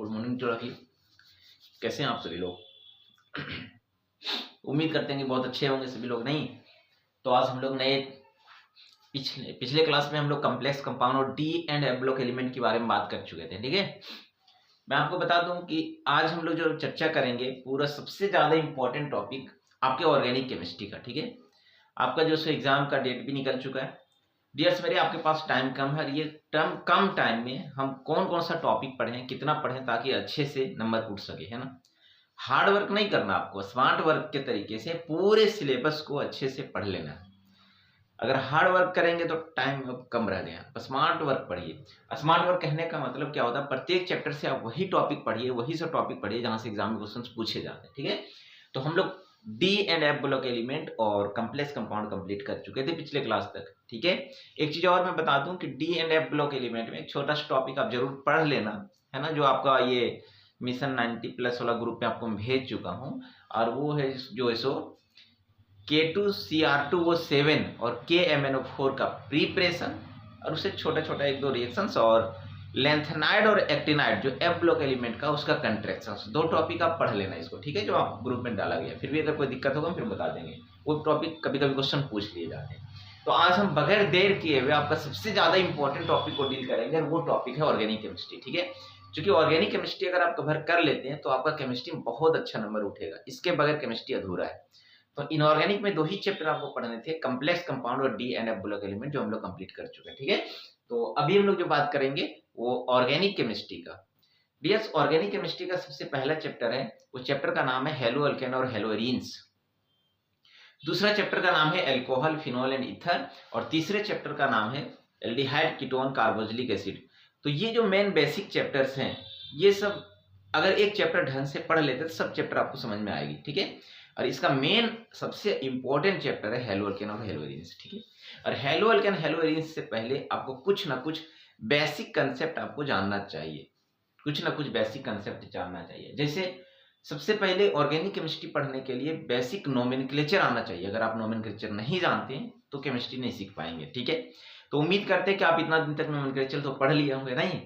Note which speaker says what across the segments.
Speaker 1: Good morning to Ravi. कैसे हैं आप सभी लोग? उम्मीद करते हैं कि बहुत अच्छे होंगे सभी लोग। नहीं तो आज हम लोग नए पिछले क्लास में हम लोग कम्प्लेक्स कंपाउंड और D and F block element के बारे में बात कर चुके थे। ठीक है, मैं आपको बता दूं कि आज हम लोग जो चर्चा करेंगे पूरा सबसे ज्यादा इंपॉर्टेंट टॉपिक आपके ऑर्गेनिक केमिस्ट्री का। ठीक है, आपका जो एग्जाम का डेट भी निकल चुका है। डियर्स मेरे, आपके पास टाइम कम है। ये कम टाइम में हम कौन कौन सा टॉपिक पढ़ें, कितना पढ़ें ताकि अच्छे से नंबर उठ सके, है ना। हार्ड वर्क नहीं करना आपको, स्मार्ट वर्क के तरीके से पूरे सिलेबस को अच्छे से पढ़ लेना है। अगर हार्ड वर्क करेंगे तो टाइम अब कम रह गया, स्मार्ट वर्क पढ़िए। स्मार्ट वर्क कहने का मतलब क्या होता है, प्रत्येक चैप्टर से आप वही टॉपिक पढ़िए, वही सब टॉपिक पढ़िए जहां से एग्जाम में क्वेश्चन पूछे जाते हैं। ठीक है, तो हम लोग D and F block element और कम्प्लेक्स कंपाउंड कंप्लीट कर चुके थे पिछले क्लास तक। ठीक है, एक चीज और मैं बता दूं कि D and F block element में एक छोटा सा टॉपिक आप जरूर पढ़ लेना, है ना, जो आपका ये मिशन 90+ वाला ग्रुप में आपको मैं भेज चुका हूं। और वो है जो है K2Cr2O7 और KMnO4 का प्रीपरेशन, और उससे छोटा छोटा एक दो रिएक्शंस, और लेंथेनाइड और एक्टिनाइड जो एफ ब्लॉक एलिमेंट का उसका कंट्रैक्शंस। दो टॉपिक आप पढ़ लेना इसको। ठीक है, जो आप ग्रुप में डाला गया। फिर भी अगर कोई दिक्कत होगा फिर बता देंगे, वो टॉपिक कभी कभी क्वेश्चन पूछ लिए जाते हैं। तो आज हम बगैर देर किए हुए आपका सबसे ज्यादा इंपॉर्टेंट टॉपिक को डील करेंगे, और वो टॉपिक है ऑर्गेनिक केमिस्ट्री। ठीक है, क्योंकि ऑर्गेनिक केमिस्ट्री अगर आप कवर कर लेते हैं तो आपका केमिस्ट्री में बहुत अच्छा नंबर उठेगा। इसके बगैर केमिस्ट्री अधूरा है। तो इनऑर्गेनिक में दो ही चैप्टर आपको पढ़ने थे, कम्प्लेक्स कंपाउंड और D and F block element, जो हम लोग कंप्लीट कर चुके हैं। ठीक है, तो अभी हम लोग जो बात करेंगे वो ऑर्गेनिक केमिस्ट्री का। डियर्स, ऑर्गेनिक केमिस्ट्री का सबसे पहला चैप्टर है, उस चैप्टर का नाम है हेलो अल्केन और हेलोइरिन्स। दूसरा चैप्टर का नाम है एल्कोहल, फिनोल एंड ईथर, और तीसरे चैप्टर का नाम है एल्डिहाइड, कीटोन, कार्बोक्सिलिक एसिड। तो ये जो मेन बेसिक चैप्टर्स हैं, ये सब अगर एक चैप्टर ढंग से पढ़ लेते तो सब चैप्टर आपको समझ में आएगी। ठीक है, और इसका मेन सबसे इंपॉर्टेंट चैप्टर है हेलो अल्केन और हेलोइरिन्स। ठीक है, और हेलो अल्केन हेलोइरिन्स से पहले आपको कुछ ना कुछ बेसिक कंसेप्ट आपको जानना चाहिए, कुछ ना कुछ बेसिक कंसेप्ट जानना चाहिए। जैसे सबसे पहले ऑर्गेनिक केमिस्ट्री पढ़ने के लिए बेसिक नोमेनक्लेचर आना चाहिए। अगर आप नोमेनक्लेचर नहीं जानते हैं तो केमिस्ट्री नहीं सीख पाएंगे। ठीक है, तो उम्मीद करते हैं कि आप इतना दिन तक नोमेनक्लेचर तो पढ़ लिए होंगे। नहीं,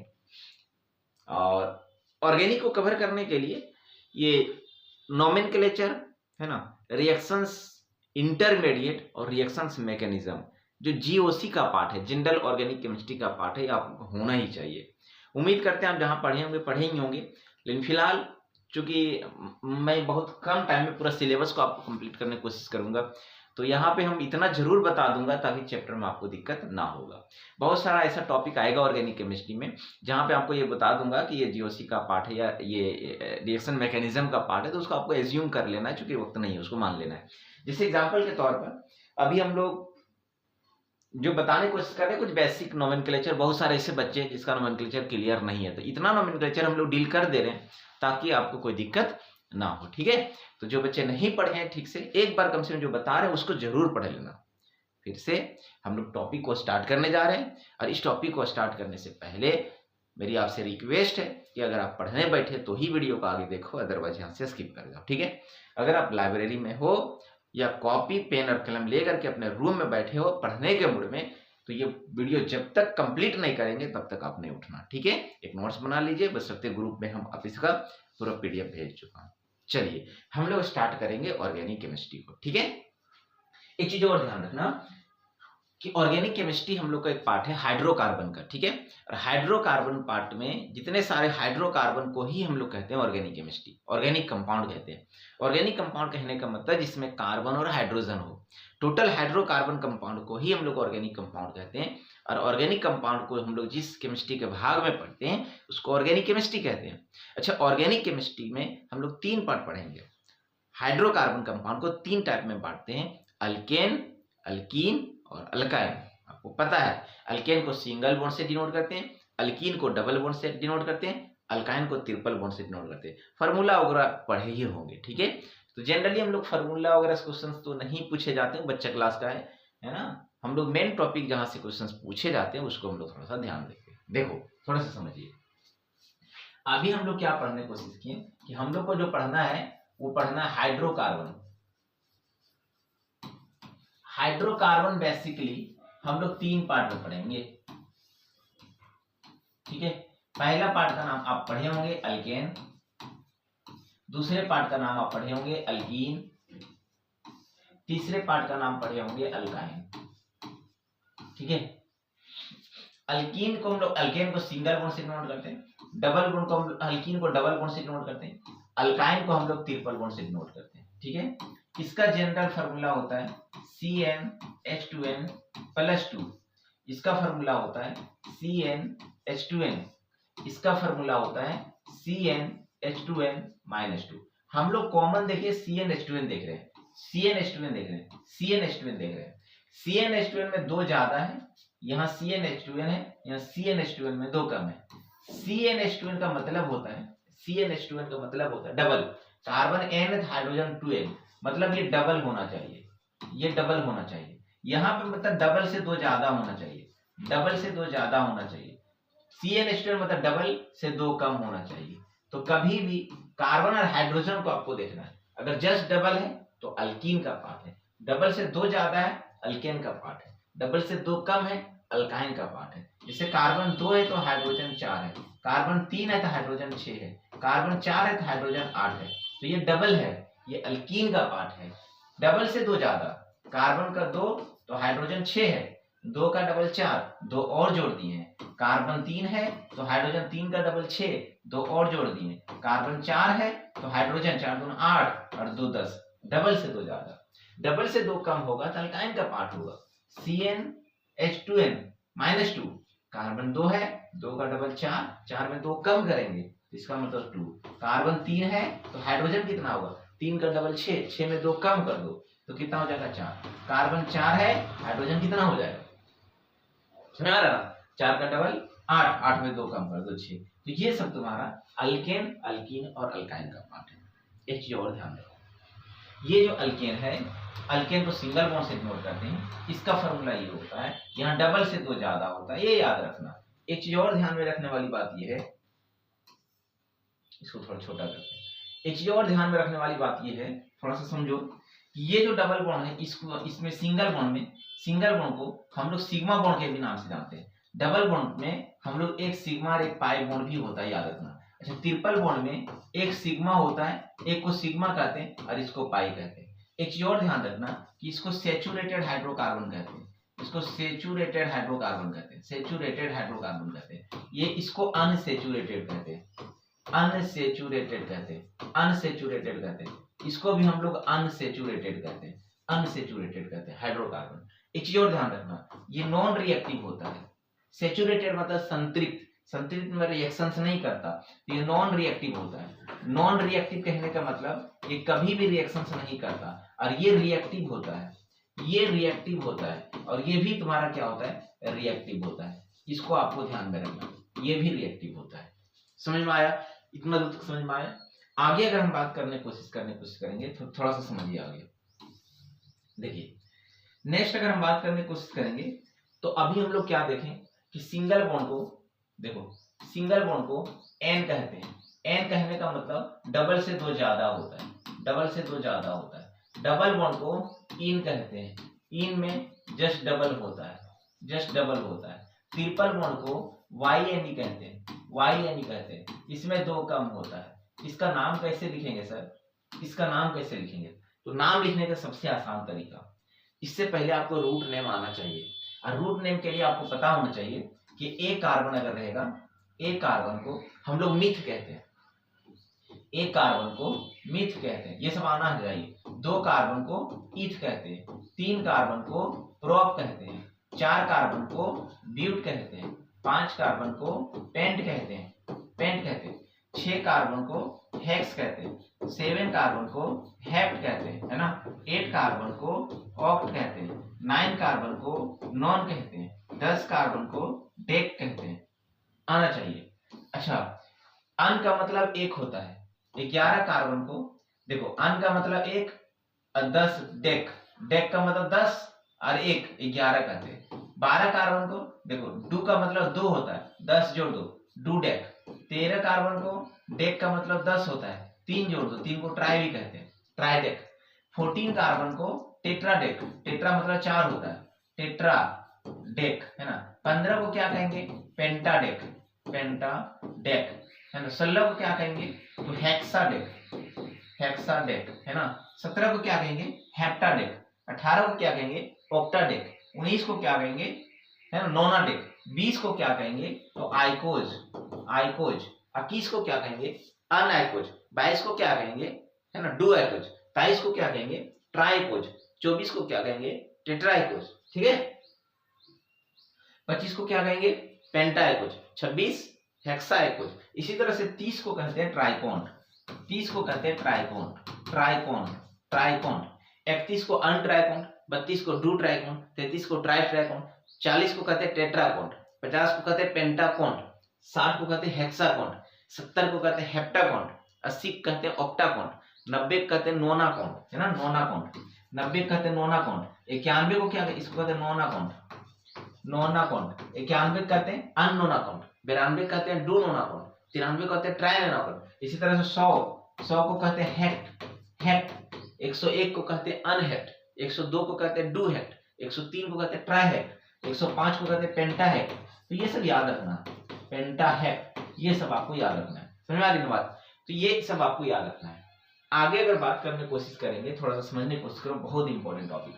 Speaker 1: और ऑर्गेनिक को कवर करने के लिए ये नोमेनक्लेचर, है ना, रिएक्शंस इंटरमीडिएट और रिएक्शंस मैकेनिज्म, जो जीओसी का पार्ट है, जनरल ऑर्गेनिक केमिस्ट्री का पार्ट है, आपको होना ही चाहिए। उम्मीद करते हैं आप जहां पढ़े होंगे पढ़े ही होंगे। लेकिन फिलहाल चूंकि मैं बहुत कम टाइम में पूरा सिलेबस को आपको कंप्लीट करने की कोशिश करूंगा, तो यहाँ पे हम इतना जरूर बता दूंगा ताकि चैप्टर में आपको दिक्कत ना होगा। बहुत सारा ऐसा टॉपिक आएगा ऑर्गेनिक केमिस्ट्री में जहाँ पे आपको ये बता दूंगा कि ये जीओसी का पार्ट है या ये रिएक्शन मैकेनिज्म का पार्ट है, तो उसको आपको एज्यूम कर लेना है, चूंकि वक्त नहीं है, उसको मान लेना है। जैसे एग्जाम्पल के तौर पर अभी हम लोग जो बताने की कोशिश कर रहे हैं कुछ बेसिक नोमेनक्लेचर, बहुत सारे ऐसे बच्चे हैं जिसका नोमेनक्लेचर क्लियर नहीं है, तो इतना नोमेनक्लेचर हम लोग डील कर दे रहे हैं ताकि आपको कोई दिक्कत ना हो। ठीक है, तो जो बच्चे नहीं पढ़े हैं ठीक से, एक बार कम से कम जो बता रहे हैं उसको जरूर पढ़ लेना। फिर से हम लोग टॉपिक को स्टार्ट करने जा रहे हैं, और इस टॉपिक को स्टार्ट करने से पहले मेरी आपसे रिक्वेस्ट है कि अगर आप पढ़ने बैठे तो ही वीडियो को आगे देखो, अदरवाइज यहाँ से स्किप कर जाओ। ठीक है, अगर आप लाइब्रेरी में हो या कॉपी पेन और कलम लेकर के अपने रूम में बैठे हो पढ़ने के मूड में, तो ये वीडियो जब तक कंप्लीट नहीं करेंगे तब तक आप नहीं उठना। ठीक है, एक नोट्स बना लीजिए, बस सकते ग्रुप में हम ऑफिस का पूरा पीडीएफ भेज चुका हूँ। चलिए हम लोग स्टार्ट करेंगे ऑर्गेनिक केमिस्ट्री को। ठीक है, एक चीज और ध्यान रखना कि ऑर्गेनिक केमिस्ट्री हम लोग का एक पार्ट है हाइड्रोकार्बन का। ठीक है, और हाइड्रोकार्बन पार्ट में जितने सारे हाइड्रोकार्बन को ही हम लोग कहते हैं ऑर्गेनिक केमिस्ट्री, ऑर्गेनिक कंपाउंड कहते हैं। ऑर्गेनिक कंपाउंड कहने का मतलब जिसमें कार्बन और हाइड्रोजन हो, टोटल हाइड्रोकार्बन कंपाउंड को ही हम लोग ऑर्गेनिक कंपाउंड कहते हैं। और ऑर्गेनिक कंपाउंड को हम लोग जिस केमिस्ट्री के भाग में पढ़ते हैं उसको ऑर्गेनिक केमिस्ट्री कहते हैं। अच्छा, ऑर्गेनिक केमिस्ट्री में हम लोग 3 पार्ट पढ़ेंगे। हाइड्रोकार्बन कंपाउंड को 3 टाइप में बांटते हैं, अल्केन, अल्कीन और अल्काइन। आपको पता है अल्केन को सिंगल बॉन्ड से डिनोट करते हैं, अल्कीन को डबल बॉन्ड से डिनोट करते हैं, अल्काइन को ट्रिपल बॉन्ड से डिनोट करते हैं। फार्मूला वगैरह पढ़े ही होंगे। ठीक है, तो जनरली हम लोग फार्मूला वगैरह क्वेश्चन तो नहीं पूछे जाते हैं, बच्चा क्लास का है ना। हम लोग मेन टॉपिक जहां से क्वेश्चन पूछे जाते हैं उसको हम लोग थोड़ा सा ध्यान देते हैं। देखो थोड़ा सा समझिए, अभी हम लोग क्या पढ़ने की कोशिश किए कि हम लोग को जो पढ़ना है वो पढ़ना है हाइड्रोकार्बन। हाइड्रोकार्बन बेसिकली हम लोग 3 पार्ट में पढ़ेंगे। ठीक है, पहला पार्ट का नाम आप पढ़े होंगे अल्केन, दूसरे पार्ट का नाम आप पढ़े होंगे अल्कीन, तीसरे पार्ट का नाम पढ़े होंगे अल्काइन। ठीक है, अल्कीन को हम लोग अल्केन को सिंगल बॉन्ड से डिनोट करते हैं, डबल बॉन्ड को हम अल्कीन को डबल बॉन्ड से डिनोट करते हैं, अल्काइन को हम लोग ट्रिपल बॉन्ड से डिनोट करते हैं। ठीक है, इसका जनरल फार्मूला होता है CnH2n+2, इसका फार्मूला होता है CnH2n, इसका फार्मूला होता है CnH2n-2। हम लोग कॉमन देखिए CnH2n देख रहे हैं, CnH2n देख रहे हैं, CnH2n देख रहे हैं। CnH2n में 2 ज्यादा है, यहाँ CnH2n है, यहाँ CnH2n में 2 कम है। CnH2n का मतलब होता है, CnH2n का मतलब होता है double, carbon n hydrogen 2n, मतलब ये डबल होना चाहिए, ये डबल होना चाहिए। यहाँ पे मतलब डबल से 2 ज्यादा होना चाहिए, डबल से 2 ज्यादा होना चाहिए। CnH2n मतलब डबल से 2 कम होना चाहिए। तो कभी भी कार्बन और हाइड्रोजन को आपको देखना है, अगर जस्ट डबल है तो अल्कीन का पार्ट है, डबल से 2 ज्यादा है अल्केन का पार्ट है, डबल से 2 कम है अल्काइन का पार्ट है। जैसे कार्बन 2 है तो हाइड्रोजन 4 है, कार्बन 3 है तो हाइड्रोजन 6 है, कार्बन 4 है तो हाइड्रोजन 8 है। तो ये डबल है, ये अल्कीन का पार्ट है। डबल से 2 ज्यादा, कार्बन का 2 तो हाइड्रोजन 6 है, 2 का डबल 4, 2 और जोड़ दिए हैं। कार्बन 3 है तो हाइड्रोजन 3 का डबल 6, 2 और जोड़ दिए। कार्बन 4 है तो हाइड्रोजन 4 दूनी 8 और 2 10, डबल से 2 ज्यादा। डबल से 2 कम होगा तो अल्काइन का पार्ट होगा CnH2n-2। कार्बन 2 है, 2 का डबल 4, 4 में 2 कम करेंगे इसका मतलब 2। कार्बन 3 है तो हाइड्रोजन कितना होगा, 3 का डबल 6, 6 में 2 कम कर दो तो कितना हो जाएगा 4। कार्बन 4 है, हाइड्रोजन कितना हो जाएगा, समझ आ रहा ना, 4 का डबल 8, 8 में 2 कम कर दो 6। तो ये सब तुम्हारा अल्केन, अल्कीन और अल्काइन का पार्ट है। एक चीज और ध्यान रखो, ये जो अल्केन है, अल्केन को सिंगल बॉन्ड से डिनोट करते हैं, इसका फॉर्मूला ये होता है, यहाँ डबल से 2 ज्यादा होता है, ये याद रखना। एक चीज और ध्यान में रखने वाली बात ये है, इसको थोड़ा छोटा करते हैं। एक चीज और ध्यान में रखने वाली बात ये है, थोड़ा सा समझो कि ये जो डबल बॉन्ड है, इसको इसमें सिंगल बॉन्ड में, सिंगल बॉन्ड को हम लोग सिग्मा बॉन्ड के भी नाम से जानते हैं। डबल बॉन्ड में हम लोग एक सिग्मा और एक पाई बॉन्ड भी होता है, याद रखना। अच्छा, ट्रिपल बॉन्ड में एक सिग्मा होता है, एक को सिग्मा कहते हैं और इसको पाई कहते हैं। एक चीज और ध्यान रखना कि इसको सैचुरेटेड हाइड्रोकार्बन कहते हैं, इसको सैचुरेटेड हाइड्रोकार्बन कहते हैं, सैचुरेटेड हाइड्रोकार्बन कहते हैं। ये इसको अनसैचुरेटेड कहते हैं, अनसैचुरेटेड कहते हैं, अनसैचुरेटेड कहते हैं। इसको भी हम लोग अनसैचुरेटेड कहते हैं, अनसैचुरेटेड कहते हैं हाइड्रोकार्बन। एक चीज और ध्यान रखना, ये नॉन रिएक्टिव होता है। सैचुरेटेड मतलब संतृप्त, संतृप्त में रिएक्शंस नहीं करता, ये नॉन रिएक्टिव होता है। नॉन रिएक्टिव कहने का मतलब ये कभी भी रिएक्शंस नहीं करता, और ये रिएक्टिव होता है, ये रिएक्टिव होता है, और ये भी तुम्हारा क्या होता है, रिएक्टिव होता है। इसको आपको ध्यान में रखना, ये भी रिएक्टिव होता है। समझ में आया, इतना दूर तक समझ में आया। आगे अगर हम बात करने की कोशिश करेंगे तो थोड़ा सा समझिए आगे। देखिए नेक्स्ट अगर हम बात करने की कोशिश करेंगे तो अभी हम लोग क्या देखें कि सिंगल बॉन्ड को देखो, सिंगल बॉन्ड को एन कहते हैं। एन कहने का मतलब डबल से 2 ज्यादा होता है, डबल से 2 ज्यादा होता है। डबल बॉन्ड को इन कहते हैं, इन में जस्ट डबल होता है, जस्ट डबल होता है। ट्रिपल बॉन्ड को वाई एन कहते हैं, वाई एन कहते हैं, इसमें 2 कम होता है। इसका नाम कैसे लिखेंगे सर, इसका नाम कैसे लिखेंगे? तो नाम लिखने का सबसे आसान तरीका, इससे पहले आपको रूट नेम आना चाहिए, और रूट नेम के लिए आपको पता होना चाहिए कि एक कार्बन अगर रहेगा, एक कार्बन को हम लोग मिथ कहते हैं, एक कार्बन को मिथ कहते हैं, ये सब आना चाहिए। 2 कार्बन को ईथ कहते हैं, 3 कार्बन को प्रोप कहते हैं, 4 कार्बन को ब्यूट कहते हैं, 5 कार्बन को पेंट कहते हैं, पेंट कहते हैं, 6 कार्बन को हेक्स कहते हैं, 7 कार्बन को हेप्ट कहते हैं, है ना, 8 कार्बन को ऑक्ट कहते हैं, 9 कार्बन को नॉन कहते हैं, 10 कार्बन को डेक कहते हैं, आना चाहिए। अच्छा, अन का मतलब 1 होता है, 11 कार्बन को देखो, अन का मतलब 1 और 10 डेक, डेक का मतलब 10 और 1 11 कहते हैं। 12 कार्बन को देखो, डू का मतलब 2 होता है, 10 जोड़ दो, डू डेक। 13 कार्बन को डेक का मतलब 10 होता है, 3 जोड़ दो, 3 को ट्राई भी कहते हैं, ट्राई डेक। 14 कार्बन को टेट्रा डेक, टेट्रा मतलब 4 होता है, टेट्रा डेक, है ना। 15 को क्या कहेंगे, पेंटा डेक, पेंटाडेक है ना। 16 को क्या कहेंगे तो हेक्साडेक है ना। 17 को क्या कहेंगे हेप्टाडेक। 18 को क्या कहेंगे ऑक्टाडेक। 19 को क्या कहेंगे है ना नोनाडेक। 20 को क्या कहेंगे तो आइकोज। 21 को क्या कहेंगे अनआइकोज। 22 को क्या कहेंगे है ना डुआइकोज। 23 को क्या कहेंगे ट्राइकोज। 24 को क्या कहेंगे टेट्राइकोज। ठीक है। 25 को क्या कहेंगे पेंटाइकोज। 26 हेक्साइकोज। इसी तरह से 30 को कहते हैं ट्राइकोन। 31 को अनट्राइकोन। 32 को डू ट्राइकोन। 33 को ट्राइट्राइकोन। 40 को कहते हैं टेट्राकोन। 50 को कहते हैं पेंटाकोन। 60 को कहते हैं हेक्साकोन। 70 को कहते हैं हेप्टाकोन। 80 को कहते हैं ऑक्टाकोन। 90 को कहते हैं नोनाकोन है ना 90 को कहते हैं नोनाकोन। 91 को क्या इसको कहते हैं नोनाकोन। 91 कहते हैं अननोनाकोन। 92 कहते हैं डू नोनाकोन। 93 कहते हैं ट्राइनोनाकोन। इसी तरह से 100 को कहते हैं हेक्ट। 101 को कहते हैं अनहेक्ट। 102 को कहते हैं डू हेक्ट। 103 को कहते हैं ट्राइहेक्ट। 105 को कहते हैं पेंटाहेक्ट। तो ये सब याद रखना पेंटाहेक्ट ये सब आपको याद रखना है। समझ में आ रही है बात। तो ये सब आपको याद रखना है। आगे अगर बात करने की कोशिश करेंगे थोड़ा सा समझने की कोशिश करो बहुत इंपॉर्टेंट टॉपिक।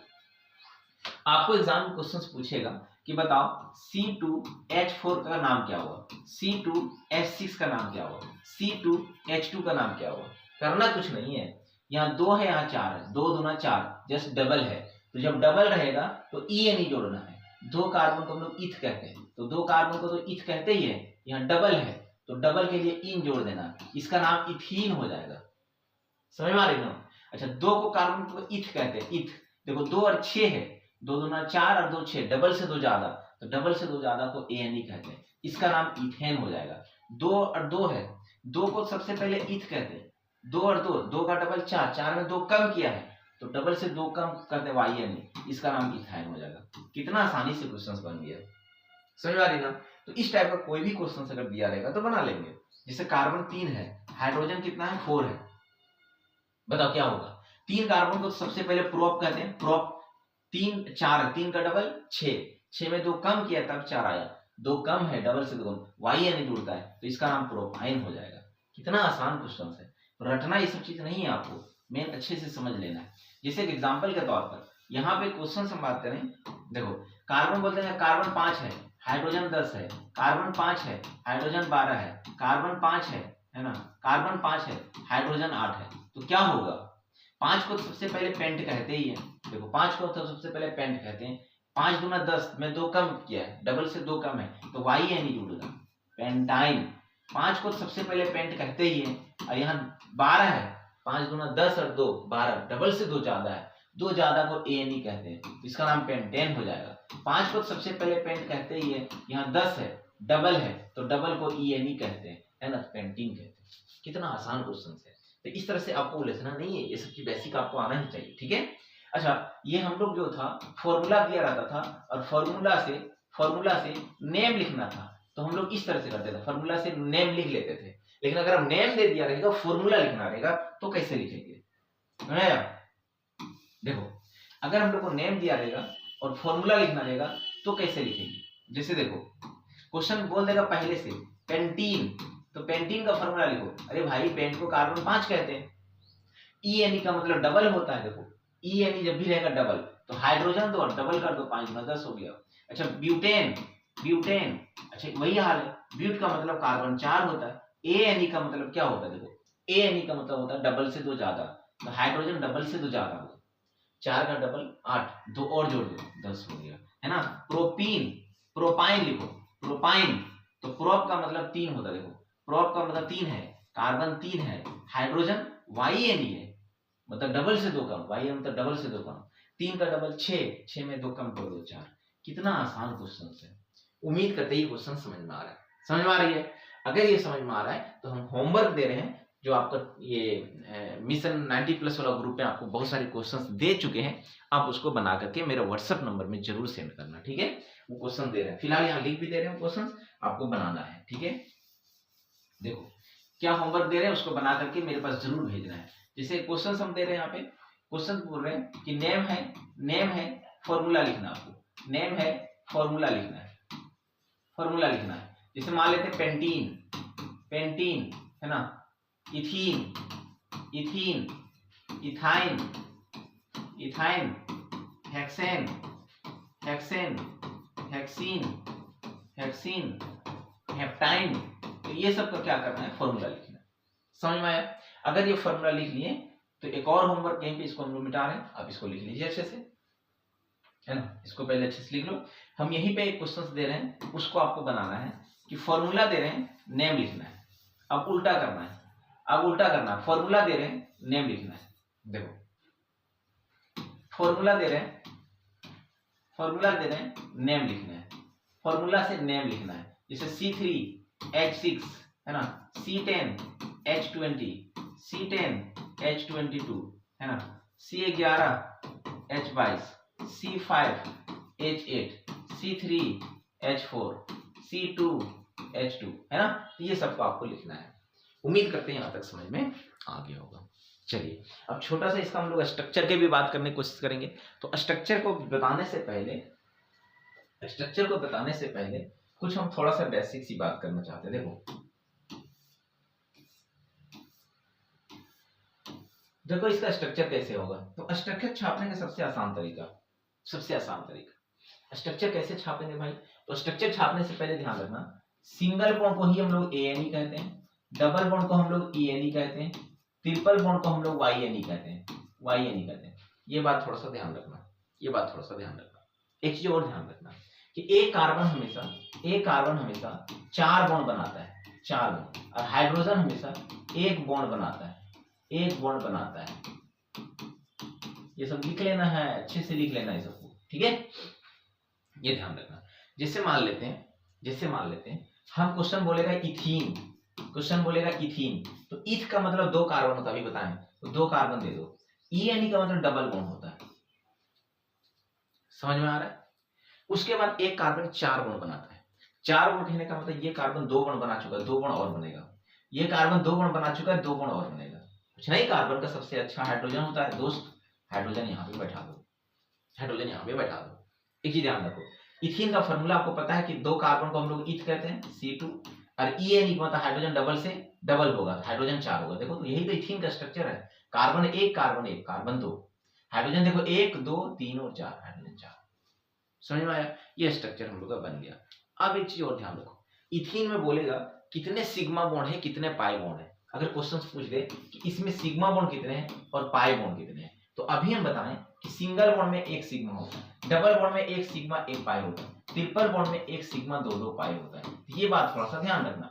Speaker 1: आपको एग्जाम में क्वेश्चंस पूछेगा कि बताओ C2H4 का नाम क्या हुआ। C2H6 का नाम क्या हुआ। C2H2 का नाम क्या हुआ। करना कुछ नहीं है। यहाँ 2 है यहाँ 4 है। 2 दूना 4 जस्ट डबल है। तो जब डबल रहेगा तो EN जोड़ना है। 2 कार्बन को हम लोग इथ कहते हैं तो 2 कार्बन को तो इथ कहते ही है। यहाँ डबल है तो डबल के लिए इन जोड़ देना। इसका नाम इथीन हो जाएगा। समझ में आ रही ना। अच्छा 2 को कार्बन को इथ कहते हैं इथ। देखो 2 और 6 है। 2 दूना 4 और 2 6 डबल से 2 ज्यादा तो डबल से 2 ज्यादा को ANE कहते हैं। इसका नाम इथेन हो जाएगा। 2 और 2 है। 2 को सबसे पहले इथ कहते हैं। 2 और 2 का डबल 4 4 में 2 कम किया है तो डबल से 2 कम करते हैं YNE। इसका नाम इथाइन हो जाएगा। कितना आसानी से क्वेश्चन बन गया। समझ आ रही ना। तो इस टाइप का कोई भी क्वेश्चन अगर दिया रहेगा तो बना लेंगे। जैसे कार्बन 3 है हाइड्रोजन कितना है 4 है। बताओ क्या होगा। 3 कार्बन को सबसे पहले प्रोप कहते हैं। प्रोप 3 4 3 का डबल 6 में 2 कम किया तब 4 आया। 2 कम है डबल से 2 कम YN जुड़ता है तो इसका नाम प्रोपाइन हो जाएगा। कितना आसान क्वेश्चन है। तो रटना ये सब चीज नहीं है आपको मेन अच्छे से समझ लेना है। जैसे एक एग्जांपल के तौर पर यहाँ पे क्वेश्चन से बात करें। देखो कार्बन बोलते हैं कार्बन 5 है हाइड्रोजन 10 है। कार्बन 5 है हाइड्रोजन 12 है। कार्बन 5 है ना। कार्बन 5 है हाइड्रोजन 8 है। तो क्या होगा 5 को सबसे पहले पेंट कहते ही है। देखो 5 को तो सबसे पहले पेंट कहते हैं। 5 दूना 10 में 2 कम किया है डबल से 2 कम है तो YN जुड़ेगा पेंटाइन। 5 को सबसे पहले पेंट कहते ही है और यहाँ 12 है। 5 दूना 10 और 2 12 डबल से 2 ज्यादा है 2 ज्यादा को ANE कहते हैं। इसका नाम पेंटेन हो जाएगा। 5 को सबसे पहले पेंट कहते ही है। यहाँ 10 है डबल है तो डबल को ENE कहते हैं है ना पेंटीन कहते हैं। कितना आसान क्वेश्चन है। तो इस तरह से आपको उलझना नहीं है। ये सब की बेसिक आपको आना ही चाहिए। ठीक है। अच्छा ये हम लोग जो था फॉर्मूला दिया रहता था और फॉर्मूला से नेम लिखना था तो हम लोग इस तरह से करते थे। फॉर्मूला से नेम लिख लेते थे। लेकिन अगर हम नेम दे दिया रहेगा फॉर्मूला लिखना रहेगा तो कैसे लिखेंगे। देखो अगर हम लोग को नेम दिया रहेगा और फॉर्मूला लिखना रहेगा तो कैसे लिखेंगे। जैसे देखो क्वेश्चन बोल देगा पहले से पेंटीन तो पेंटीन का फॉर्मूला लिखो। अरे भाई पेंट को कार्बन 5 कहते हैं। ENE का मतलब डबल होता है। देखो ENE जब भी रहेगा डबल तो हाइड्रोजन 2 और डबल कर दो 5 में 10 हो गया। अच्छा ब्यूटेन अच्छा वही हाल है। ब्यूट का मतलब कार्बन 4 होता है। ANE का मतलब क्या होता है। देखो ANE का मतलब होता है डबल से 2 ज्यादा तो हाइड्रोजन डबल से 2 ज्यादा होगा। 4 का डबल 8 2 और जोड़ दो 10 हो गया है ना। प्रोपाइन लिखो प्रोपाइन तो प्रोप का मतलब 3 होता है। देखो प्रोप का मतलब 3 है कार्बन 3 है हाइड्रोजन YNE है मतलब डबल से 2 कम YN मतलब डबल से 2 कम। 3 का डबल 6 में 2 कम कर दो 4। कितना आसान क्वेश्चन है। उम्मीद करते ही क्वेश्चन समझ में आ रहा है। समझ में आ रही है। अगर ये समझ में आ रहा है तो हम होमवर्क दे रहे हैं जो आपका ये मिशन 90+ वाला ग्रुप में आपको बहुत सारे क्वेश्चंस दे चुके हैं। आप उसको बना करके मेरा व्हाट्सएप नंबर में जरूर सेंड करना। ठीक है। वो क्वेश्चन दे रहे हैं फिलहाल यहाँ लिंक भी दे रहे हैं क्वेश्चन आपको बनाना है। ठीक है। देखो क्या होमवर्क दे रहे हैं उसको बना करके मेरे पास जरूर भेजना है। जैसे क्वेश्चन हम दे रहे हैं यहाँ पे क्वेश्चन बोल रहे हैं कि नेम है फॉर्मूला लिखना। आपको नेम है फॉर्मूला लिखना है जैसे मान लेते हैं पेंटीन, पेंटीन है ना, ethene, ethene, ethyne, ethyne, hexane, hexane, hexene, hexene, heptyne. तो ये सब का क्या करना है, फॉर्मूला लिखना है। समझ में आया? अगर ये फॉर्मूला लिख लिए तो एक और होमवर्क यहीं पे, इसको हम लोग मिटा रहे हैं, आप इसको लिख लीजिए अच्छे से, है ना। इसको पहले अच्छे से लिख लो। हम यहीं पे एक क्वेश्चन दे रहे हैं, उसको आपको बनाना है कि फॉर्मूला दे रहे हैं, नेम लिखना है। अब उल्टा करना है, अब उल्टा करना है, फॉर्मूला दे रहे हैं, नेम लिखना है। देखो फॉर्मूला दे रहे हैं, फॉर्मूला दे रहे हैं, नेम लिखना है। फॉर्मूला से नेम लिखना है। जैसे C3H6 है ना, C10H20, C10H22 है ना, C11H22, C5H8, C3H4, C2H2 है ना। ये सबको आपको लिखना है। उम्मीद करते हैं यहां तक समझ में आ गया होगा। चलिए अब छोटा सा इसका हम लोग स्ट्रक्चर के भी बात करने की कोशिश करेंगे। तो स्ट्रक्चर को बताने से पहले, स्ट्रक्चर को बताने से पहले कुछ हम थोड़ा सा बेसिक सी बात करना चाहते हैं। देखो इसका स्ट्रक्चर कैसे होगा। तो स्ट्रक्चर छापने का सबसे आसान तरीका, सबसे आसान तरीका स्ट्रक्चर कैसे छापेंगे भाई। तो स्ट्रक्चर छापने से पहले ध्यान रखना, सिंगल बॉन्ड को ही हम लोग ANE कहते हैं, डबल बॉन्ड को हम लोग ENE कहते हैं, ट्रिपल बॉन्ड को हम लोग YNE कहते हैं, YNE कहते हैं। ये बात थोड़ा सा ध्यान रखना, ये बात थोड़ा सा ध्यान रखना। एक चीज और ध्यान रखना कि एक कार्बन हमेशा 4 बॉन्ड बनाता है, 4 बॉन्ड, और हाइड्रोजन हमेशा 1 बॉन्ड बनाता है, 1 बॉन्ड बनाता है। ये सब लिख लेना है, अच्छे से लिख लेना है सबको, ठीक है। ये ध्यान रखना। जैसे मान लेते हैं हम क्वेश्चन बोलेगा इथीन, क्वेश्चन बोलेगा इथीन, तो इथ का मतलब 2 कार्बन होता है, अभी बताएं, तो 2 कार्बन दे दो। ENE का मतलब डबल बॉन्ड होता है, समझ में आ रहा है। उसके बाद एक कार्बन 4 बॉन्ड बनाता है। 4 बॉन्ड कहने का मतलब ये कार्बन 2 बॉन्ड बना चुका है, 2 बॉन्ड और बनेगा। ये कार्बन 2 बॉन्ड बना चुका है, 2 बॉन्ड और बनेगा। कुछ नहीं, कार्बन का सबसे अच्छा हाइड्रोजन होता है दोस्त। हाइड्रोजन यहाँ पे बैठा दो, हाइड्रोजन यहाँ पे बैठा दो। एक चीज ध्यान रखो, इथीन का फॉर्मूला आपको पता है कि 2 कार्बन को हम लोग इथ कहते हैं, C2, और ENE का मतलब हाइड्रोजन डबल से डबल होगा, हाइड्रोजन 4 होगा। देखो तो यही तो इथीन का स्ट्रक्चर है। कार्बन 1, कार्बन 1, कार्बन 2, हाइड्रोजन देखो 1 2 3 और 4, हाइड्रोजन 4। समझ में आया? ये स्ट्रक्चर हम लोग का बन गया। अब एक चीज और ध्यान रखो, इथीन में बोलेगा कितने सिग्मा बॉन्ड है, कितने पाई बॉन्ड है। अगर क्वेश्चन पूछ दे कि इसमें सिग्मा बॉन्ड कितने हैं और पाई बॉन्ड कितने हैं, तो अभी हम बताएं कि सिंगल बॉन्ड में 1 सिग्मा होता है, डबल बॉन्ड में 1 सिग्मा 1 पाई होता है, ट्रिपल बॉन्ड में 1 सिग्मा 2 पाई होता है। ये बात थोड़ा सा ध्यान रखना।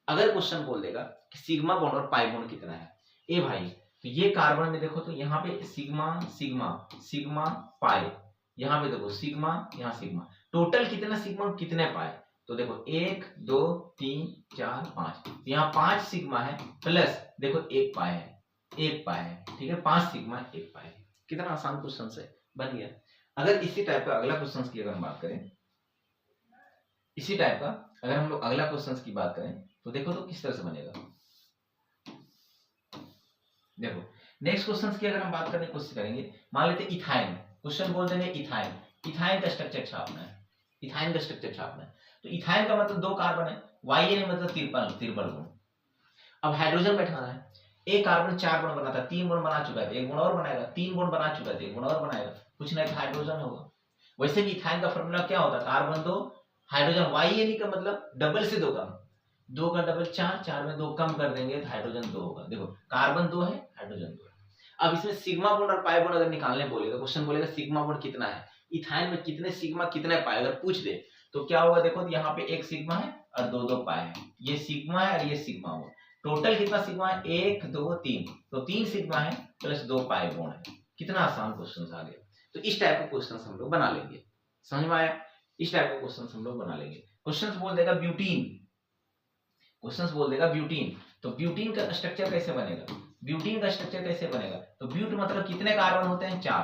Speaker 1: अगर क्वेश्चन बोल देगा कि सिग्मा बॉन्ड और पाई बॉन्ड कितना है, ए भाई तो ये कार्बन में देखो तो यहाँ पे सिग्मा सिग्मा सिग्मा पाई, यहाँ पे देखो सिग्मा, यहाँ सिग्मा, टोटल कितना सिग्मा कितने पाई, तो देखो 1 2 3 4 5, यहाँ 5 सिग्मा है, प्लस देखो 1 पाई है, 1 पाई है, ठीक है, 5 सिग्मा 1 पाई है। कितना आसान क्वेश्चन से बन गया। अगर इसी टाइप का अगला क्वेश्चन की अगर हम बात करें, इसी टाइप का अगर हम लोग अगला क्वेश्चन की बात करें तो देखो तो किस तरह से बनेगा। देखो नेक्स्ट क्वेश्चन की अगर हम बात करने की कोशिश करेंगे, मान लेते इथाइन, क्वेश्चन बोल देंगे इथाइन, इथाइन का स्ट्रक्चर छापना है, इथाइन का स्ट्रक्चर छापना है। तो इथाइन का मतलब 2 कार्बन है, YN मतलब ट्रिपल बॉन्ड। अब हाइड्रोजन बैठाना है, एक कार्बन 4 बॉन्ड बनाता है, 3 बॉन्ड बना चुका है, 1 बॉन्ड और बनाएगा, 3 बॉन्ड बना चुका है, 1 बॉन्ड और बनाएगा, कुछ नहीं हाइड्रोजन होगा। वैसे भी इथाइन का फॉर्मूला क्या होता है, कार्बन 2 हाइड्रोजन, YN का मतलब डबल से 2 कम, 2 का डबल 4, 4 में 2 कम कर देंगे तो हाइड्रोजन 2 होगा। देखो कार्बन 2 है, हाइड्रोजन 2 है। अब इसमें सिग्मा बॉन्ड और पाई बॉन्ड अगर निकालने बोलेगा, क्वेश्चन बोलेगा सिग्मा बॉन्ड कितना है, इथाइन में कितने सिग्मा कितने पाई अगर पूछ दे तो क्या होगा। देखो तो यहाँ पे 1 सिग्मा है और 2 पाई है, ये सिग्मा है और ये सिग्मा होगा। टोटल कितना सिग्मा है, 1 2 3, तो 3 सिग्मा है प्लस 2 पाई बॉन्ड है। कितना आसान क्वेश्चन आ गया। तो इस टाइप का क्वेश्चन हम लोग बना लेंगे, समझ में आया। इस टाइप का क्वेश्चन हम लोग बना लेंगे। क्वेश्चन बोल देगा ब्यूटीन, क्वेश्चन बोल देगा ब्यूटीन, तो ब्यूटीन का स्ट्रक्चर कैसे बनेगा, ब्यूटीन का स्ट्रक्चर कैसे बनेगा। तो ब्यूट मतलब कितने कार्बन होते हैं, 4,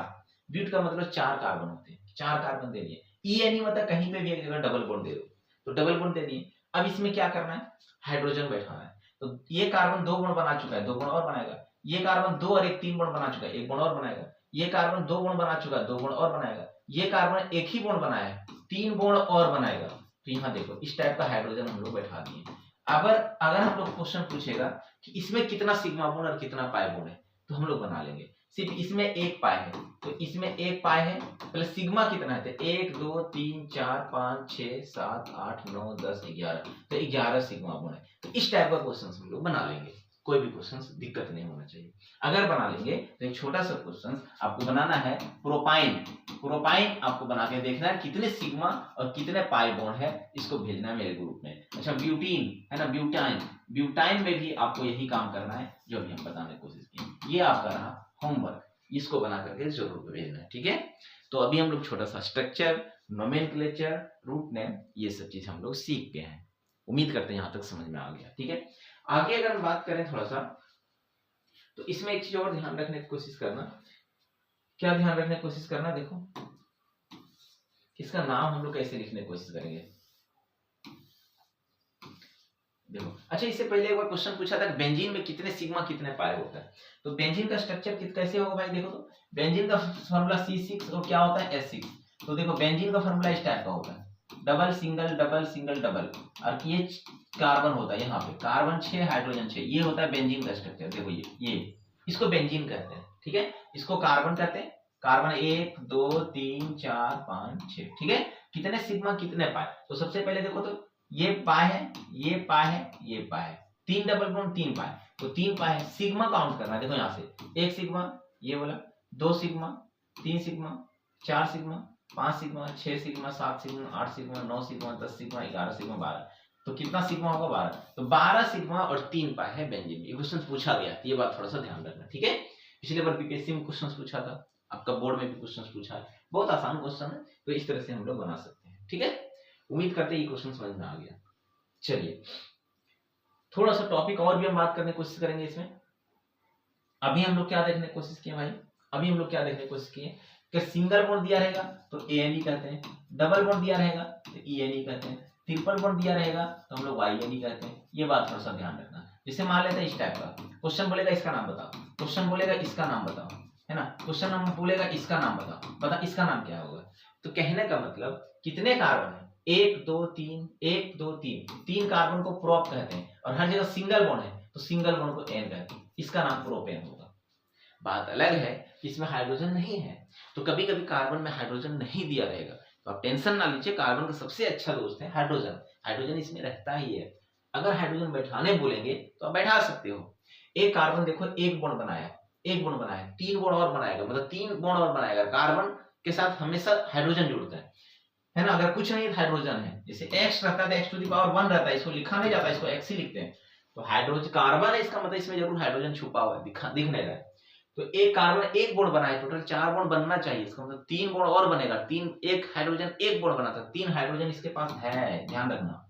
Speaker 1: ब्यूट का मतलब 4 कार्बन होते हैं, 4 कार्बन दे दिए। ENE मतलब कहीं पे भी एक जगह डबल बॉन्ड दे दो, तो डबल बॉन्ड दे दिए। अब इसमें क्या करना है, हाइड्रोजन बैठाना है। तो ये कार्बन 2 बॉन्ड बना चुका है, 2 बॉन्ड और बनाएगा। ये कार्बन 2 और 1 3 बॉन्ड बना चुका है, 1 बॉन्ड और बनाएगा। ये कार्बन 2 बॉन्ड बना चुका है, 2 बॉन्ड और बनाएगा। ये कार्बन 1 ही बॉन्ड बनाया है, 3 बॉन्ड और बनाएगा। तो यहाँ देखो इस टाइप का हाइड्रोजन हम लोग बैठा दिए। अगर हम लोग क्वेश्चन पूछेगा कि इसमें कितना सिग्मा बॉन्ड और कितना पाई बॉन्ड है, तो हम लोग बना लेंगे। सिर्फ इसमें एक पाई है, तो इसमें एक पाई है, प्लस सिग्मा कितना है, तो 1 2 3 4 5 6 7 8 9 10 11, तो 11 सिग्मा बॉन्ड है। तो इस टाइप का क्वेश्चन हम लोग बना लेंगे, कोई भी क्वेश्चन दिक्कत नहीं होना चाहिए। अगर बना लेंगे तो एक छोटा सा क्वेश्चन आपको बनाना है प्रोपाइन आपको बना के देखना है कितने सिग्मा और कितने पाई बॉन्ड है, इसको भेजना है मेरे ग्रुप में। अच्छा ब्यूटीन है ना, ब्यूटाइन में भी आपको यही काम करना है जो अभी हम बताने की कोशिश किए। ये आपका रहा होमवर्क, इसको बना करके जरूर भेजना है, ठीक है। तो अभी हम लोग छोटा सा स्ट्रक्चर, नोमेनक्लेचर, रूट नेम, ये सब चीज हम लोग सीख गए हैं। उम्मीद करते हैं यहाँ तक समझ में आ गया, ठीक है। आगे अगर हम बात करें थोड़ा सा, तो इसमें एक चीज और ध्यान रखने की कोशिश करना। क्या ध्यान रखने की कोशिश करना, देखो इसका नाम हम लोग कैसे लिखने की कोशिश करेंगे। देखो अच्छा, इससे पहले एक बार क्वेश्चन पूछा था बेंजीन में कितने सिग्मा कितने पाई होता है। तो बेंजीन का स्ट्रक्चर कैसे होगा भाई, देखो तो बेंजीन का फॉर्मूला C6 और क्या होता है S6। तो देखो बेंजीन का फॉर्मूला इस टाइप का होता है, double single double single double, और ये कार्बन होता है, यहाँ पे कार्बन 6 हाइड्रोजन 6, ये होता है बेंजीन का स्ट्रक्चर। देखो ये इसको बेंजीन कहते हैं, ठीक है। इसको कार्बन कहते हैं, कार्बन 1 2 3 4 5 6, ठीक है। कितने सिग्मा कितने पाई, तो सबसे पहले देखो तो ये पाई है, ये पाई है, ये पाई है, 3 डबल बॉन्ड 3 पाई, तो 3 पाई है। सिग्मा काउंट करना है, देखो यहाँ से 1 सिग्मा ये वाला, 2 sigma 3 sigma 4 sigma 5 sigma 6 sigma 7 sigma 8 sigma 9 sigma 10 sigma 11 sigma 12, तो कितना सिग्मा होगा 12, तो 12 सिग्मा और 3 पाई है बेंजीन। ये क्वेश्चन पूछा गया, ये बात थोड़ा सा ध्यान रखना, ठीक है। पिछले बार बीपीएससी में क्वेश्चन पूछा था, आपका बोर्ड में भी क्वेश्चन पूछा है, बहुत आसान क्वेश्चन है, तो इस तरह से हम लोग बना सकते हैं, ठीक है। उम्मीद करते हैं ये क्वेश्चन समझ में आ गया। चलिए थोड़ा सा टॉपिक और भी हम बात करने की कोशिश करेंगे इसमें। अभी हम लोग क्या देखने की कोशिश किए भाई, अभी हम लोग क्या देखने की कोशिश किए कि सिंगल बॉन्ड दिया रहेगा तो ANE कहते हैं, डबल बॉन्ड दिया रहेगा तो ENE कहते हैं, ट्रिपल बॉन्ड दिया रहेगा तो हम लोग YNE कहते हैं। ये बात थोड़ा सा ध्यान रखना। जैसे मान लेते हैं इस टाइप का क्वेश्चन बोलेगा इसका नाम बताओ, क्वेश्चन बोलेगा इसका नाम बताओ, है ना, क्वेश्चन हम बोलेगा इसका नाम बताओ, बता इसका नाम क्या होगा। तो कहने का मतलब कितने कार्बन है, 1 2 3 1 2 3, 3 कार्बन को प्रोप कहते हैं, और हर जगह सिंगल बॉन्ड है तो सिंगल बॉन्ड को एन कहते हैं, इसका नाम प्रोपेन होगा। बात अलग है कि इसमें हाइड्रोजन नहीं है, तो कभी कभी कार्बन में हाइड्रोजन नहीं दिया रहेगा, तो आप टेंशन ना लीजिए, कार्बन का सबसे अच्छा दोस्त है हाइड्रोजन, हाइड्रोजन इसमें रहता ही है। अगर हाइड्रोजन बैठाने बोलेंगे तो आप बैठा सकते हो। एक कार्बन देखो एक बॉन्ड बनाया, एक बॉन्ड बनाया, 3 बॉन्ड और बनाएगा, मतलब 3 बॉन्ड और बनाएगा। कार्बन के साथ हमेशा हाइड्रोजन जुड़ता है ना। अगर कुछ नहीं हाइड्रोजन है, जैसे x रहता है तो x टू द पावर 1 रहता है, इसको लिखा नहीं जाता, इसको x ही लिखते हैं। तो हाइड्रोजन कार्बन है, इसका मतलब इसमें जरूर हाइड्रोजन छुपा हुआ है, दिख नहीं रहा है। तो एक कार्बन एक बॉन्ड बनाए, टोटल 4 बॉन्ड बनना चाहिए, इसका मतलब 3 बॉन्ड और बनेगा। 3 एक हाइड्रोजन एक बॉन्ड बनाता है, 3 हाइड्रोजन इसके पास है, ध्यान रखना।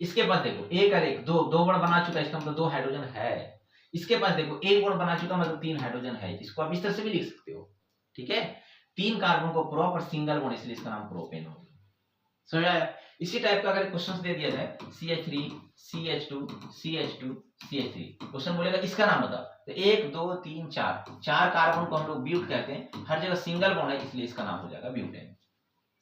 Speaker 1: इसके पास देखो एक और एक दो बॉन्ड बना चुका है, इसका मतलब 2 हाइड्रोजन है। इसके पास देखो एक बॉन्ड बना चुका मतलब 3 हाइड्रोजन है, इसको आप इस तरह से भी लिख सकते हो, ठीक है। 3 कार्बन को प्रोप और सिंगल बॉन्ड, इसलिए इसका नाम प्रोपेन हो गया। समझ आया। इसी टाइप का अगर क्वेश्चन दे दिया जाए CH3 CH2 CH2 CH3, question बोलेगा इसका नाम बताओ, तो 1 2 3 4 कार्बन को हम लोग ब्यूट कहते हैं, हर जगह सिंगल बॉन्ड है इसलिए इसका नाम हो जाएगा ब्यूटेन।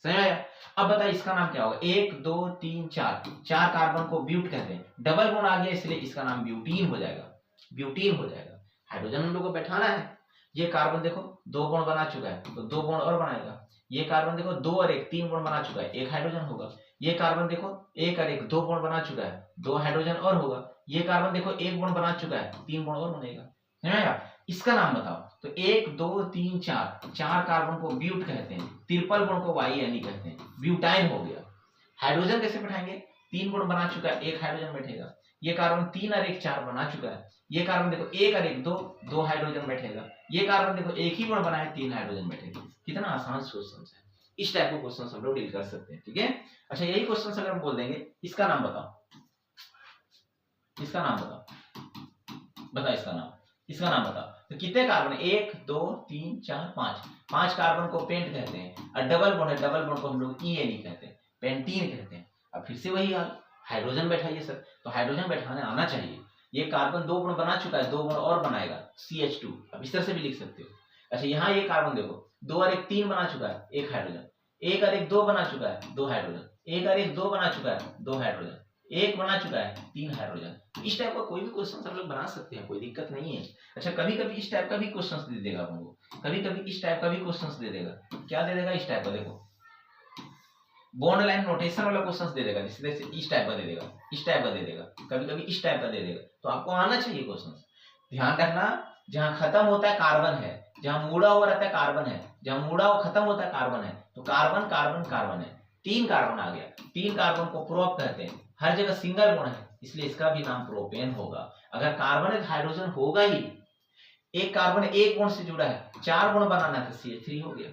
Speaker 1: समझ आया। अब बताइए इसका नाम क्या होगा, 1 2 3 4 कार्बन को ब्यूट कहते हैं, डबल बॉन्ड आ गया इसलिए इसका नाम ब्यूटीन हो जाएगा, ब्यूटीन हो जाएगा। हाइड्रोजन हम लोग को बैठाना है। ये कार्बन देखो 2 बॉन्ड बना चुका है तो 2 बॉन्ड और बनाएगा। ये कार्बन देखो 2 और 1 3 बॉन्ड बना चुका है, 1 हाइड्रोजन होगा। ये कार्बन देखो 1 और 1 2 बॉन्ड बना चुका है, 2 हाइड्रोजन और होगा। ये कार्बन देखो 1 बॉन्ड बना चुका है, 3 बॉन्ड और बनेगा। समझ आया। इसका नाम बताओ, तो 1 2 3 4 कार्बन को ब्यूट कहते हैं, ट्रिपल बॉन्ड को YNE कहते हैं, ब्यूटाइन हो गया। हाइड्रोजन कैसे बैठाएंगे, 3 बॉन्ड बना चुका है, 1 हाइड्रोजन बैठेगा। ये कार्बन 3 और 1 4 बना चुका है। ये कार्बन देखो 1 और 1 2 हाइड्रोजन बैठेगा। ये कार्बन देखो एक ही बॉन्ड बना है, 3 हाइड्रोजन बैठेगा। कितना आसान क्वेश्चन है। इस टाइप के क्वेश्चन हम लोग डील कर सकते हैं, ठीक है। अच्छा यही क्वेश्चन अगर हम बोल देंगे इसका नाम बताओ, इसका नाम बताओ इसका नाम बताओ, तो कितने कार्बन, 1 2 3 4 5 कार्बन को पेंट कहते हैं, और डबल बॉन्ड है, डबल बॉन्ड को हम लोग ENE कहते हैं, पेंटीन कहते हैं। अब फिर से वही हाल, हाइड्रोजन बैठाइए सर, तो हाइड्रोजन बैठाने आना चाहिए। ये कार्बन 2 बॉन्ड बना चुका है, 2 बॉन्ड और बनाएगा, CH2। अब इस तरह से भी लिख सकते हो। अच्छा यहाँ ये कार्बन देखो 2 और 1 3 बना चुका है, 1 हाइड्रोजन। एक और एक 2 बना चुका है, 2 हाइड्रोजन। एक और एक 2 बना चुका है, 2 हाइड्रोजन। एक बना चुका है, 3 हाइड्रोजन। इस टाइप का कोई भी क्वेश्चन आप लोग बना सकते हैं, कोई दिक्कत नहीं है। अच्छा, कभी कभी इस टाइप का भी क्वेश्चन दे देगा हमको, कभी कभी इस टाइप का भी क्वेश्चन दे देगा। क्या दे देगा? इस टाइप का, देखो बॉन्ड लाइन नोटेशन वाला क्वेश्चन दे देगा, जिससे इस टाइप का दे देगा, इस टाइप का दे देगा, कभी कभी इस टाइप का दे देगा। तो आपको आना चाहिए क्वेश्चन। ध्यान रखना, जहां खत्म होता है कार्बन है, जहां मुड़ा हुआ रहता है कार्बन है, जहां मुड़ा हुआ खत्म होता है कार्बन है, तो कार्बन कार्बन कार्बन है। 3 कार्बन आ गया, 3 कार्बन को प्रोप कहते हैं। हर जगह सिंगल बॉन्ड है, इसलिए इसका भी नाम प्रोपेन होगा। अगर कार्बन है तो हाइड्रोजन होगा ही। एक कार्बन एक बॉन्ड से जुड़ा है, 4 बॉन्ड बनाना है तो CH3 हो गया।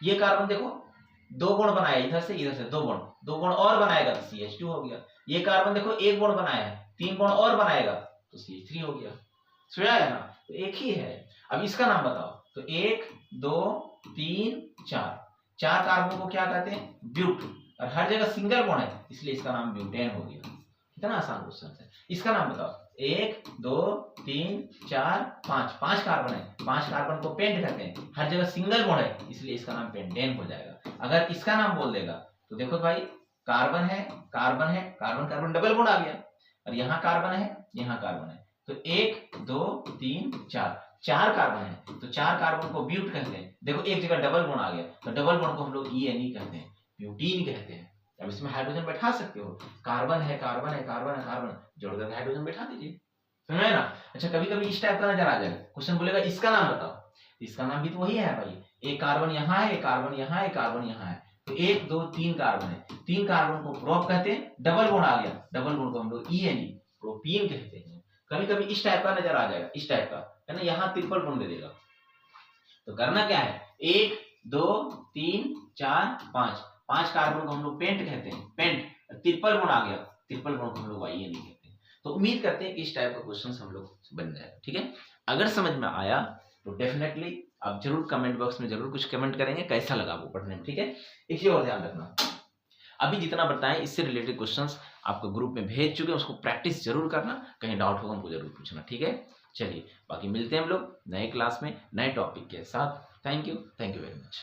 Speaker 1: ये कार्बन देखो 2 बॉन्ड बनाया, इधर से 2 बॉन्ड, 2 बॉन्ड और बनाएगा तो CH2 हो गया। ये कार्बन देखो 1 बॉन्ड बनाया है, 3 बॉन्ड और बनाएगा तो CH3 हो गया। सुना है ना? तो एक ही है। अब इसका नाम बताओ। तो 1 2 3 4, 4 कार्बन को क्या कहते हैं? ब्यूट। और हर जगह सिंगल बॉन्ड है, इसलिए इसका नाम ब्यूटेन हो गया। कितना आसान क्वेश्चन है। इसका नाम बताओ। 1 2 3 4 5, 5 कार्बन है, 5 कार्बन को पेंट कहते हैं। हर जगह सिंगल बॉन्ड है, इसलिए इसका नाम पेंटेन हो जाएगा। अगर इसका नाम बोल देगा तो देखो भाई, कार्बन है, कार्बन है, कार्बन कार्बन डबल बॉन्ड आ गया। और यहाँ कार्बन है, यहाँ कार्बन है, तो 1 2 3 4, 4 कार्बन है, तो 4 कार्बन को ब्यूट कहते हैं। देखो एक जगह डबल बॉन्ड आ गया, तो डबल बॉन्ड को हम लोग ENE कहते हैं, ब्यूटीन कहते हैं। अब इसमें हाइड्रोजन बैठा सकते हो, कार्बन है, कार्बन है, कार्बन है, कार्बन जोड़कर हाइड्रोजन बैठा दीजिए। समझ में ना? अच्छा, कभी कभी इस टाइप का नजर आ जाएगा, क्वेश्चन बोलेगा इसका नाम बताओ। इसका नाम भी तो वही है भाई, एक कार्बन यहाँ है, एक कार्बन यहाँ है, एक कार्बन यहाँ है, तो 1 2 3 कार्बन है। 3 कार्बन को प्रोप कहते हैं, डबल बॉन्ड आ गया, डबल बॉन्ड को हम लोग ENE प्रोपीन कहते हैं। कभी कभी इस टाइप का नजर आ जाएगा, इस टाइप का है ना, यहाँ ट्रिपल बॉन्ड दे देगा। तो करना क्या है? 1 2 3 4 5, 5 कार्बन को हम लोग पेंट कहते हैं, पेंट। ट्रिपल बॉन्ड आ गया, ट्रिपल बॉन्ड को हम लोग YNE कहते हैं। तो उम्मीद करते हैं कि इस टाइप का क्वेश्चन हम लोग बन जाएगा। ठीक है, अगर समझ में आया तो डेफिनेटली आप जरूर कमेंट बॉक्स में जरूर कुछ कमेंट करेंगे, कैसा लगा वो पढ़ने में। ठीक है, एक चीज और ध्यान रखना, अभी जितना बताएं इससे रिलेटेड क्वेश्चंस आपको ग्रुप में भेज चुके हैं, उसको प्रैक्टिस जरूर करना, कहीं डाउट होगा हमको जरूर पूछना। ठीक है, चलिए बाकी मिलते हैं हम लोग नए क्लास में नए टॉपिक के साथ। Thank you very much.